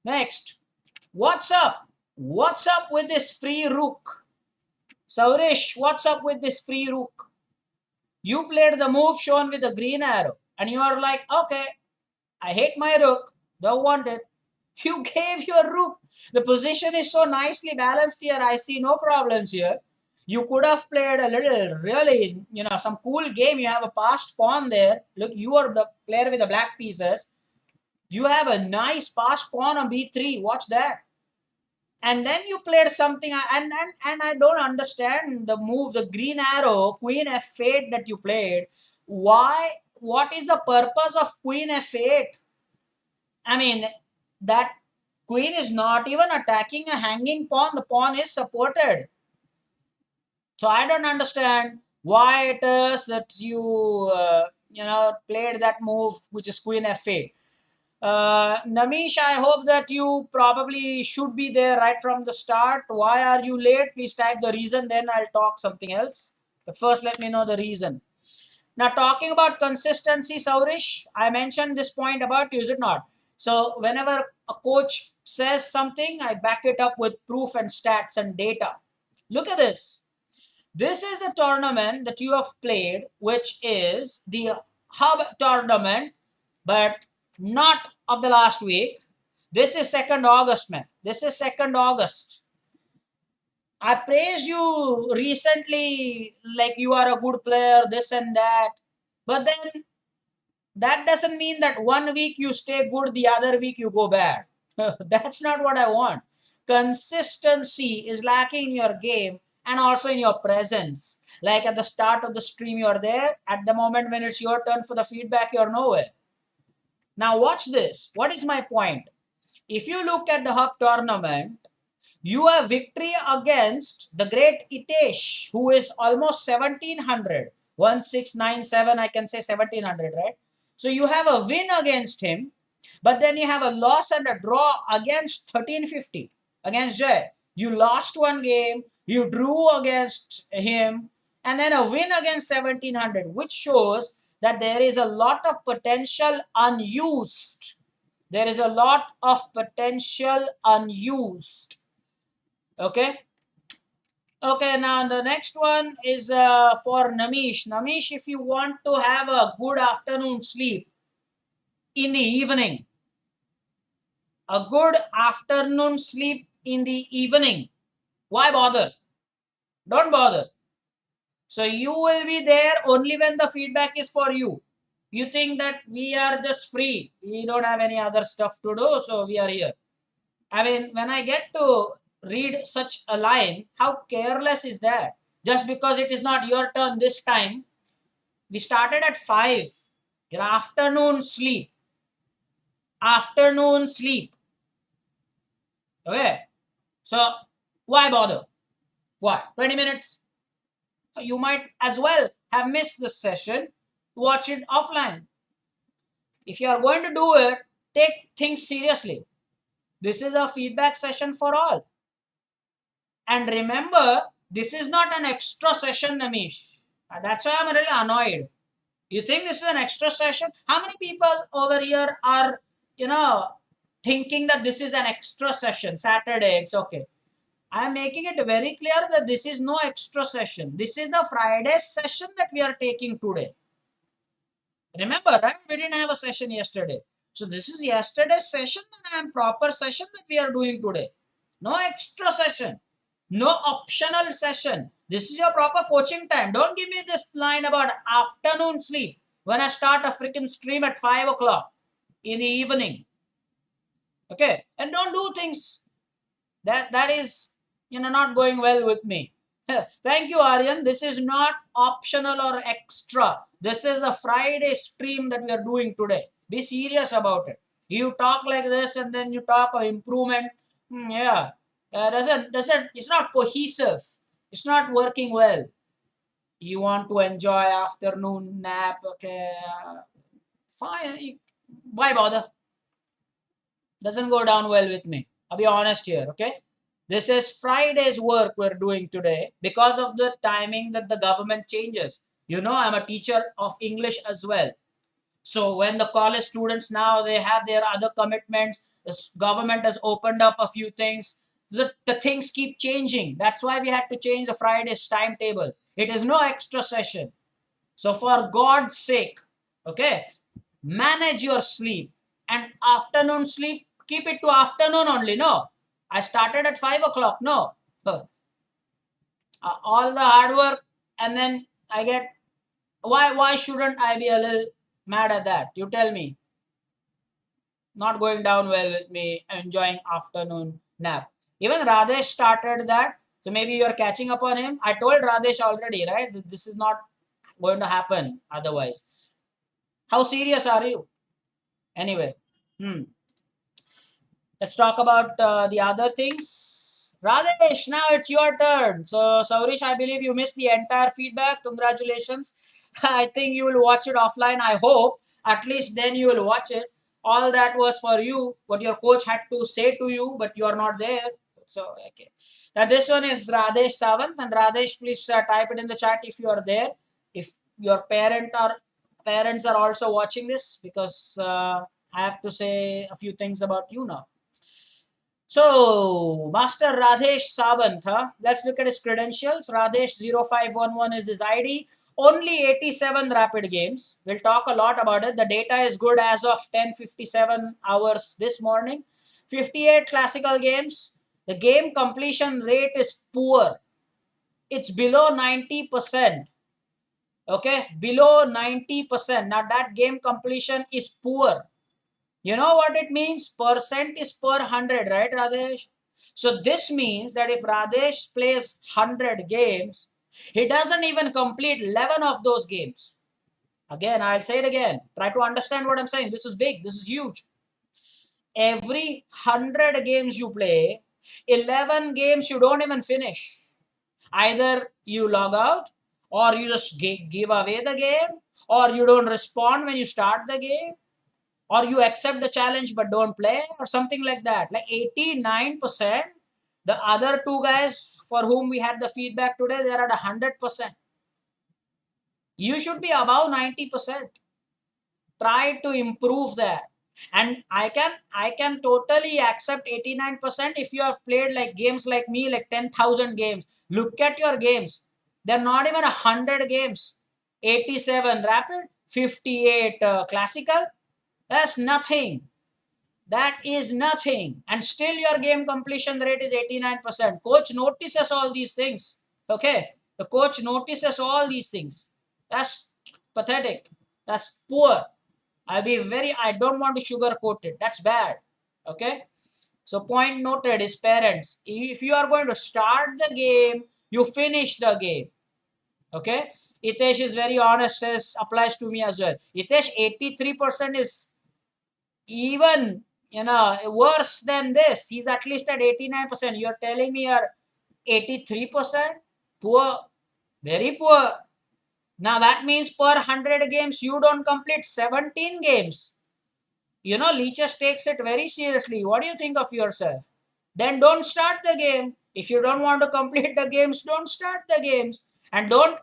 Next. What's up? What's up with this free rook? Saurish, what's up with this free rook? You played the move shown with the green arrow. And you are like, okay, I hate my rook. Don't want it. You gave your rook. The position is so nicely balanced here. I see no problems here. You could have played a little, really, some cool game. You have a passed pawn there. Look, you are the player with the black pieces. You have a nice pass pawn on b3. Watch that. And then you played something, and I don't understand the move, the green arrow, queen f8 that you played. Why? What is the purpose of queen f8? I mean, that queen is not even attacking a hanging pawn. The pawn is supported. So I don't understand why it is that you played that move, which is queen f8. Namish, I hope that you probably should be there right from the start. Why are you late? Please type the reason, then I'll talk something else. But first, let me know the reason. Now, talking about consistency, Saurish, I mentioned this point about you, is it not? So, whenever a coach says something, I back it up with proof and stats and data. Look at this. This is the tournament that you have played, which is the hub tournament, but not of the last week. This is 2nd August, man. This is 2nd August. I praised you recently, like you are a good player, this and that. But then that doesn't mean that one week you stay good, the other week you go bad. That's not what I want. Consistency is lacking in your game and also in your presence. Like at the start of the stream, you're there. At the moment when it's your turn for the feedback, you're nowhere. Now, watch this. What is my point? If you look at the hub tournament, you have victory against the great Itesh, who is almost 1700. 1697, I can say 1700, right? So you have a win against him, but then you have a loss and a draw against 1350, against Jay. You lost one game, you drew against him, and then a win against 1700, which shows that there is a lot of potential unused. There is a lot of potential unused. Okay. Okay, now the next one is for Namish. Namish, if you want to have a good afternoon sleep in the evening, a good afternoon sleep in the evening, why bother? Don't bother. So you will be there only when the feedback is for you. You think that we are just free. We don't have any other stuff to do, so we are here. I mean, when I get to read such a line, how careless is that? Just because it is not your turn this time, we started at 5. Your afternoon sleep. Afternoon sleep. Okay. So, why bother? Why? 20 minutes? You might as well have missed the session. Watch it offline. If you are going to do it, take things seriously. This is a feedback session for all. And remember, this is not an extra session, Namish. That's why I'm really annoyed. You think this is an extra session? How many people over here are, thinking that this is an extra session? Saturday, it's okay. I am making it very clear that this is no extra session. This is the Friday session that we are taking today. Remember, right? We didn't have a session yesterday. So this is yesterday's session and proper session that we are doing today. No extra session. No optional session. This is your proper coaching time. Don't give me this line about afternoon sleep when I start a freaking stream at 5 o'clock in the evening. Okay? And don't do things that is, not going well with me. Thank you, Aryan. This is not optional or extra. This is a Friday stream that we are doing today. Be serious about it. You talk like this and then you talk of improvement. Yeah. It's not cohesive. It's not working well. You want to enjoy afternoon nap. Okay. Fine. Why bother? Doesn't go down well with me. I'll be honest here. Okay. This is Friday's work we're doing today because of the timing that the government changes. I'm a teacher of English as well. So when the college students now, they have their other commitments, the government has opened up a few things. The things keep changing. That's why we had to change the Friday's timetable. It is no extra session. So for God's sake, okay, manage your sleep. And afternoon sleep, keep it to afternoon only. No, I started at 5 o'clock. No. All the hard work and then I get, why shouldn't I be a little mad at that? You tell me. not going down well with me enjoying afternoon nap. Even Radesh started that. So maybe you're catching up on him. I told Radesh already, right? This is not going to happen otherwise. How serious are you? Anyway, let's talk about the other things. Radesh, now it's your turn. So, Saurish, I believe you missed the entire feedback. Congratulations. I think you will watch it offline. I hope. At least then you will watch it. All that was for you, what your coach had to say to you, but you are not there. So, okay. Now, this one is Radesh Savant. And Radesh, please type it in the chat if you are there. If your parents are also watching this, because I have to say a few things about you now. So, Master Radhesh Savant, huh? Let's look at his credentials. Radhesh0511 is his ID. Only 87 rapid games. We'll talk a lot about it. The data is good as of 10:57 hours this morning. 58 classical games. The game completion rate is poor. It's below 90%. Okay, below 90%. Now that game completion is poor. You know what it means? Percent is per 100, right, Radesh? So this means that if Radesh plays 100 games, he doesn't even complete 11 of those games. Again, I'll say it again. Try to understand what I'm saying. This is big. This is huge. Every 100 games you play, 11 games you don't even finish. Either you log out, or you just give away the game, or you don't respond when you start the game, or you accept the challenge but don't play, or something like that. Like 89%. The other two guys for whom we had the feedback today, they're at 100%. You should be above 90%. Try to improve that. And I can totally accept 89% if you have played like games like me, like 10,000 games. Look at your games. They're not even 100 games. 87 rapid, 58 classical. That's nothing. That is nothing. And still your game completion rate is 89%. Coach notices all these things. Okay. The coach notices all these things. That's pathetic. That's poor. I don't want to sugarcoat it. That's bad. Okay. So point noted is parents. If you are going to start the game, you finish the game. Okay. Itesh is very honest, says applies to me as well. Itesh, 83% is even worse than this. He's at least at 89%. You're telling me you're 83%? Poor. Very poor. Now that means per 100 games you don't complete 17 games. Leeches takes it very seriously. What do you think of yourself? Then don't start the game. If you don't want to complete the games, don't start the games. And don't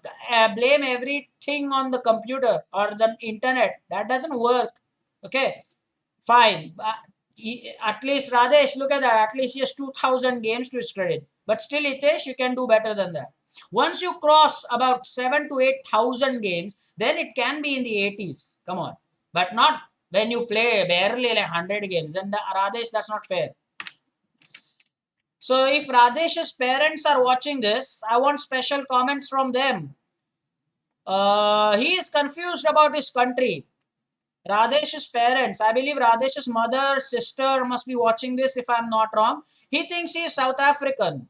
blame everything on the computer or the internet. That doesn't work. Okay. Fine. At least Radesh, look at that. At least he has 2,000 games to his credit. But still, Hitesh, you can do better than that. Once you cross about 7 to 8,000 games, then it can be in the 80s. Come on. But not when you play barely like 100 games. And Radesh, that's not fair. So if Radesh's parents are watching this, I want special comments from them. He is confused about his country. Radesh's parents, I believe Radesh's mother, sister must be watching this if I'm not wrong. He thinks he is South African.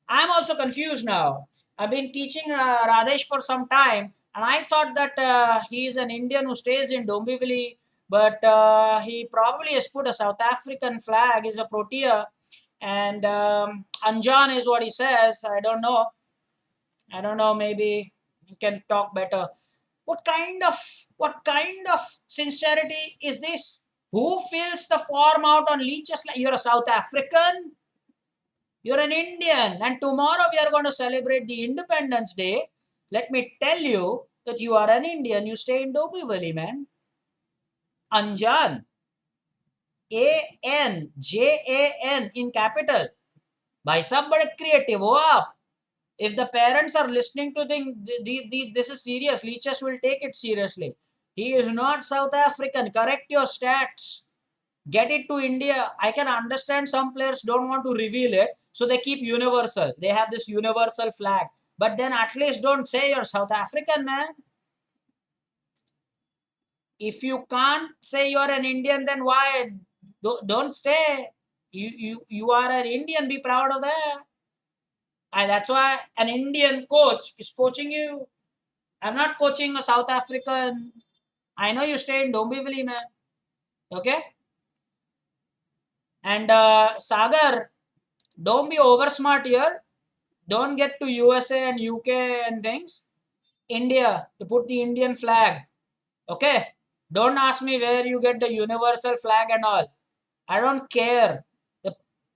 I'm also confused now. I've been teaching Radesh for some time, and I thought that he is an Indian who stays in Dombivli, but he probably has put a South African flag. He's a Protea, and Anjan is what he says. I don't know. Maybe you can talk better. What kind of sincerity is this? Who fills the form out on leeches like you're a South African? You're an Indian, and tomorrow we are going to celebrate the Independence Day. Let me tell you that you are an Indian. You stay in Dombivli, man. Anjan. Anjan in capital. Bhai sab bade creative ho aap. If the parents are listening to this is serious, leeches will take it seriously. He is not South African. Correct your stats. Get it to India. I can understand some players don't want to reveal it, so they keep universal. They have this universal flag. But then at least don't say you're South African, man. If you can't say you're an Indian, then why Don't stay. You are an Indian. Be proud of that. And that's why an Indian coach is coaching you. I'm not coaching a South African. I know you stay in Dombivli, man. Okay? And Sagar, don't be over smart here. Don't get to USA and UK and things. India, you put the Indian flag. Okay? Don't ask me where you get the universal flag and all. I don't care.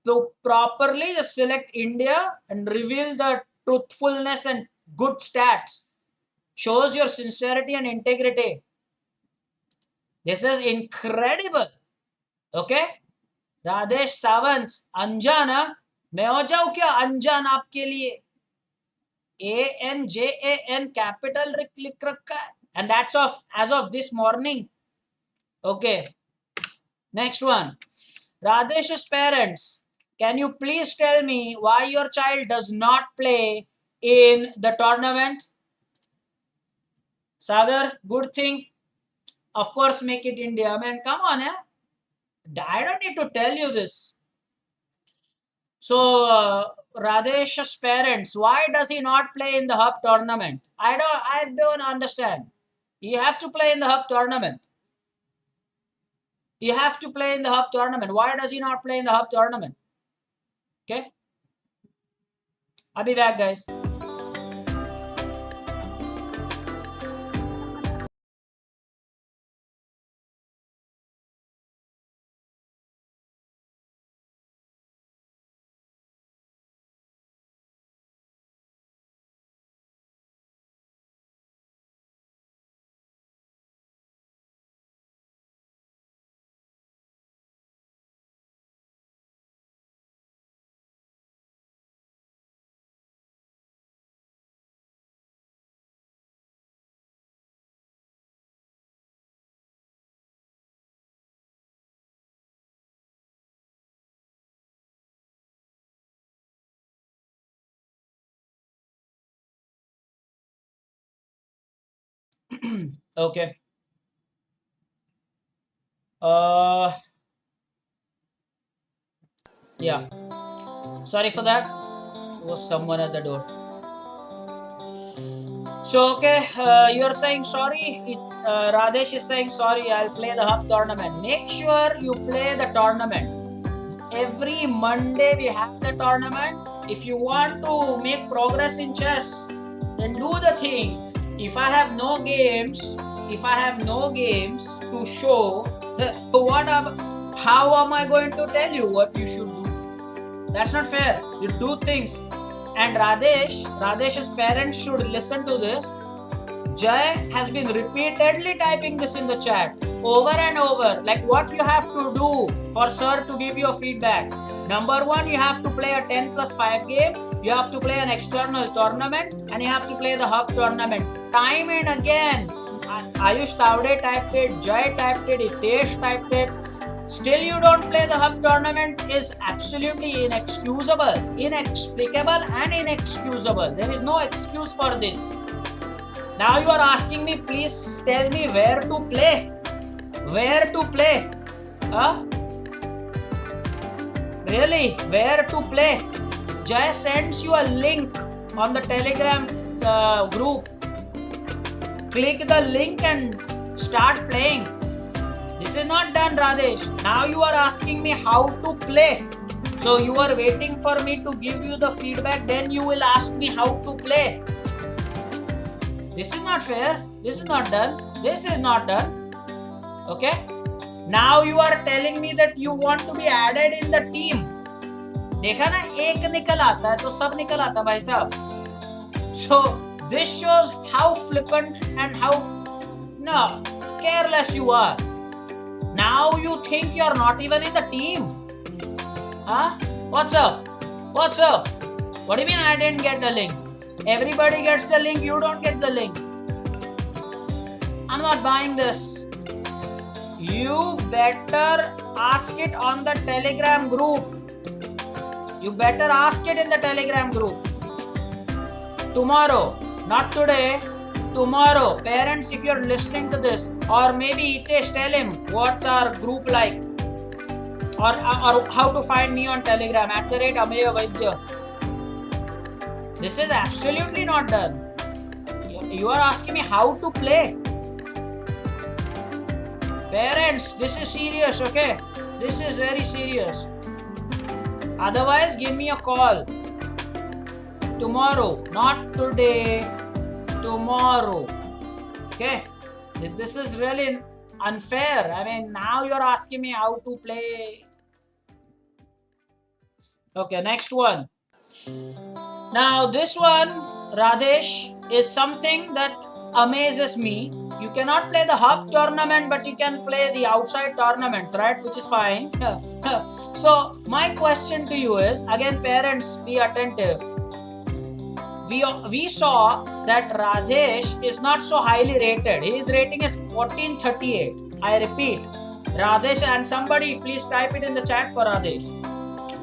To properly just select India and reveal the truthfulness and good stats. Shows your sincerity and integrity. This is incredible. Okay? Radhesh Sawant अनजान मैं हो जाऊं क्या अनजान आपके लिए ANJAN capital लिख रखा है and that's of as of this morning. Okay, next one. Radesh's parents, can you please tell me why your child does not play in the tournament? Sagar, good thing. Of course, make it India, man. Come on, eh? I don't need to tell you this. So, Radesh's parents, why does he not play in the hub tournament? I don't understand. You have to play in the hub tournament. You have to play in the hub tournament. Why does he not play in the hub tournament? Okay. I'll be back, guys. Okay. Yeah. Sorry for that. There was someone at the door. So, okay, you're saying sorry. Radesh is saying sorry. I'll play the hub tournament. Make sure you play the tournament. Every Monday we have the tournament. If you want to make progress in chess, then do the things. If I have no games to show, how am I going to tell you what you should do? That's not fair. You do things. And Radesh's parents should listen to this. Jay has been repeatedly typing this in the chat over and over, like what you have to do for sir to give you a feedback. Number one, you have to play a 10+5 game. You have to play an external tournament and you have to play the hub tournament. Time and again, Ayush Tavde typed it, Jay typed it, Hitesh typed it. Still you don't play the hub tournament is absolutely inexcusable, inexplicable and inexcusable. There is no excuse for this. Now you are asking me, please tell me where to play. Where to play? Huh? Really? Where to play? Jay sends you a link on the Telegram group. Click the link and start playing. This is not done, Radesh. Now you are asking me how to play. So you are waiting for me to give you the feedback, then you will ask me how to play. This is not fair. This is not done. This is not done. Okay? Now you are telling me that you want to be added in the team. देखा ना एक निकल आता है तो सब निकल आता है भाई साहब. So this shows how flippant and how careless you are. Now you think you're not even in the team. Huh? What's up? What's up? What do you mean I didn't get the link? Everybody gets the link, you don't get the link. I'm not buying this. You better ask it on the Telegram group. You better ask it in the Telegram group. Tomorrow, not today, tomorrow. Parents, if you're listening to this, or maybe Hitesh, tell him what's our group like. or how to find me on Telegram @Ameya Vaidya. This is absolutely not done. You are asking me how to play. Parents, this is serious, okay? This is very serious. Otherwise, give me a call. Tomorrow, not today. Tomorrow. Okay? This is really unfair. I mean, now you're asking me how to play. Okay, next one. Now, this one, Radesh, is something that amazes me. You cannot play the hub tournament, but you can play the outside tournament, right? Which is fine. So, my question to you is, again, parents, be attentive. We saw that Rajesh is not so highly rated. His rating is 1438. I repeat, Rajesh, and somebody please type it in the chat for Rajesh.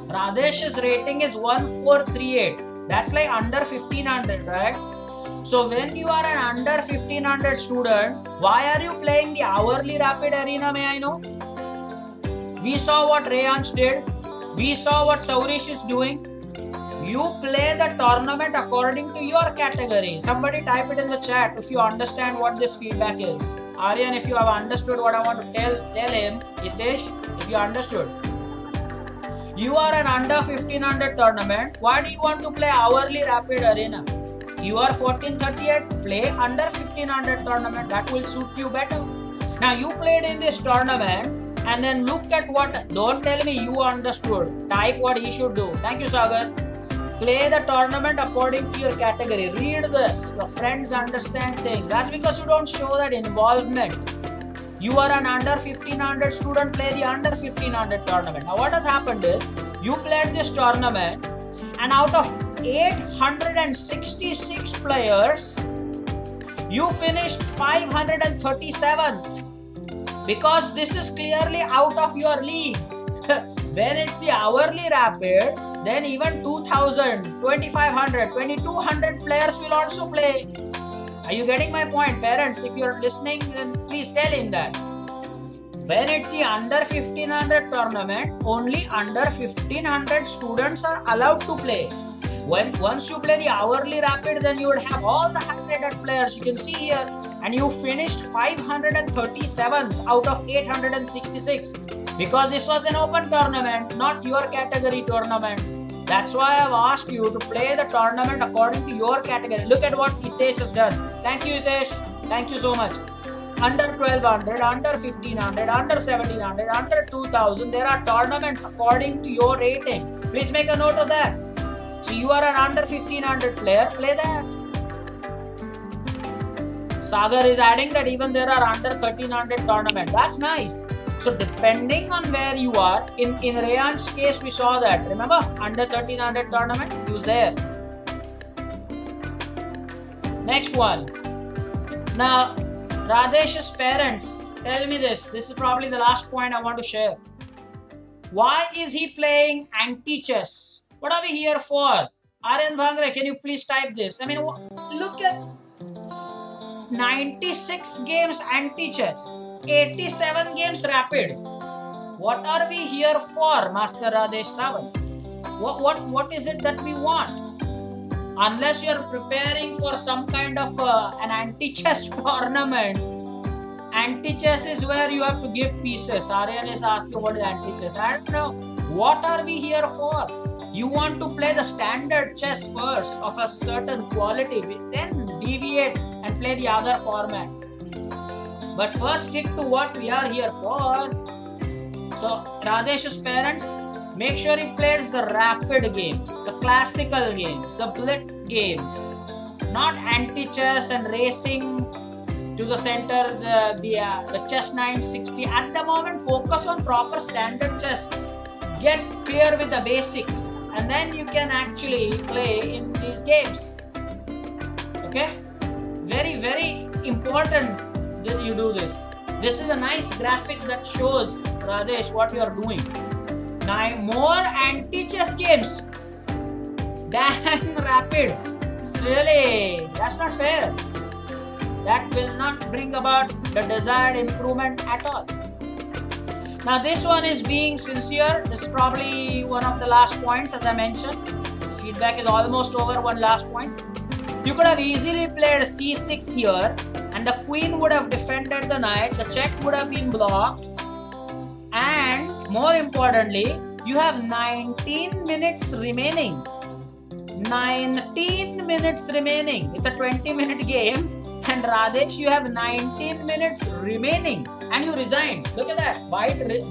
Radesh's rating is 1438. That's like under 1500, right? So when you are an under 1500 student, why are you playing the hourly rapid arena, may I know? We saw what Rayansh did. We saw what Saurish is doing. You play the tournament according to your category. Somebody type it in the chat if you understand what this feedback is. Aryan, if you have understood what I want to tell him. Hitesh, if you understood. You are an under 1500 tournament. Why do you want to play hourly rapid arena? You are 1438. Play under 1500 tournament. That will suit you better. Now you played in this tournament and then look at what. Don't tell me you understood. Type what he should do. Thank you, Sagar. Play the tournament according to your category. Read this. Your friends understand things. That's because you don't show that involvement. You are an under 1500 student, play the under 1500 tournament. Now what has happened is, you played this tournament and out of 866 players, you finished 537th. Because this is clearly out of your league. When it's the hourly rapid, then even 2000, 2500, 2200 players will also play. Are you getting my point? Parents, if you're listening, then please tell him that. When it's the under 1500 tournament, only under 1500 students are allowed to play. Once you play the hourly rapid, then you would have all the high-rated players you can see here. And you finished 537th out of 866. Because this was an open tournament, not your category tournament. That's why I've asked you to play the tournament according to your category. Look at what Hitesh has done. Thank you, Hitesh. Thank you so much. Under 1200, under 1500, under 1700, under 2000, there are tournaments according to your rating. Please make a note of that. So you are an under 1500 player, play that. Sagar is adding that even there are under 1300 tournament. That's nice. So depending on where you are, in Rayan's case we saw that. Remember, under 1300 tournament, he was there. Next one. Now, Radesh's parents, tell me this. This is probably the last point I want to share. Why is he playing anti-chess? What are we here for? Aryan Bhangre, can you please type this? I mean, look at 96 games anti-chess. 87 games rapid. What are we here for, Master Radesh Sawant? What is it that we want? Unless you are preparing for some kind of an anti-chess tournament. Anti-chess is where you have to give pieces. Aryan is asking what is anti-chess. I don't know. What are we here for? You want to play the standard chess first of a certain quality, then deviate and play the other formats. But first stick to what we are here for. So Radesh's parents, make sure he plays the rapid games, the classical games, the blitz games, not anti-chess and racing to the center, the chess 960. At the moment, focus on proper standard chess. Get clear with the basics and then you can actually play in these games. Okay? Very, very important that you do this. This is a nice graphic that shows, Radesh, what you are doing. Now, more anti-chess games than rapid. That's not fair. That will not bring about the desired improvement at all. Now this one is being sincere. This is probably one of the last points, as I mentioned. The feedback is almost over. One last point. You could have easily played c6 here, and the queen would have defended the knight. The check would have been blocked, and more importantly, you have 19 minutes remaining. 19 minutes remaining. It's a 20-minute game. And Radesh, you have 19 minutes remaining and you resigned. Look at that.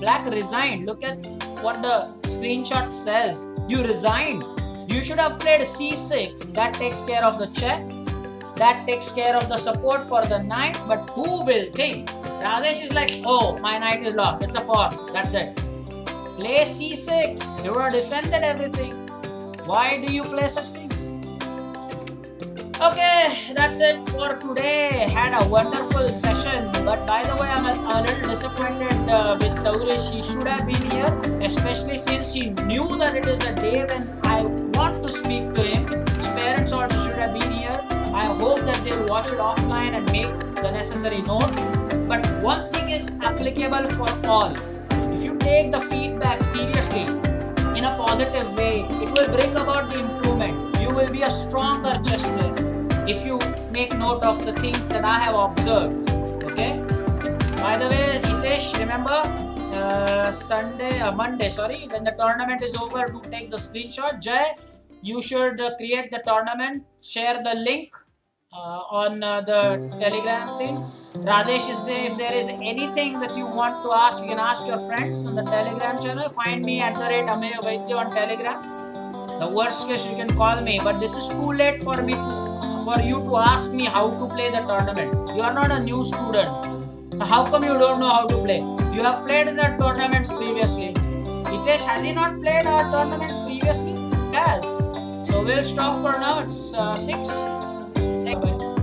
Black resigned. Look at what the screenshot says. You resigned. You should have played c6. That takes care of the check. That takes care of the support for the knight. But who will think? Radesh is like, oh, my knight is lost. It's a fork. That's it. Play c6. You have defended everything. Why do you play such things? Okay, that's it for today. Had a wonderful session, but by the way, I'm a little disappointed with Saurish. He should have been here, especially since he knew that it is a day when I want to speak to him. His parents also should have been here. I hope that they'll watch it offline and make the necessary notes. But one thing is applicable for all. If you take the feedback seriously, in a positive way, it will bring about the improvement. You will be a stronger chess player if you make note of the things that I have observed. Okay. By the way, Hitesh, remember Monday, when the tournament is over, to take the screenshot. Jay, you should create the tournament, share the link on the Telegram thing. Radesh is there. If there is anything that you want to ask, you can ask your friends on the Telegram channel. Find me at @Vaidya on Telegram. The worst case, you can call me, but this is too late for you to ask me how to play the tournament. You are not a new student, so how come you don't know how to play? You have played in the tournaments previously. Hitesh, has he not played our tournaments previously? He has. So we'll stop for now. It's 6. Bye.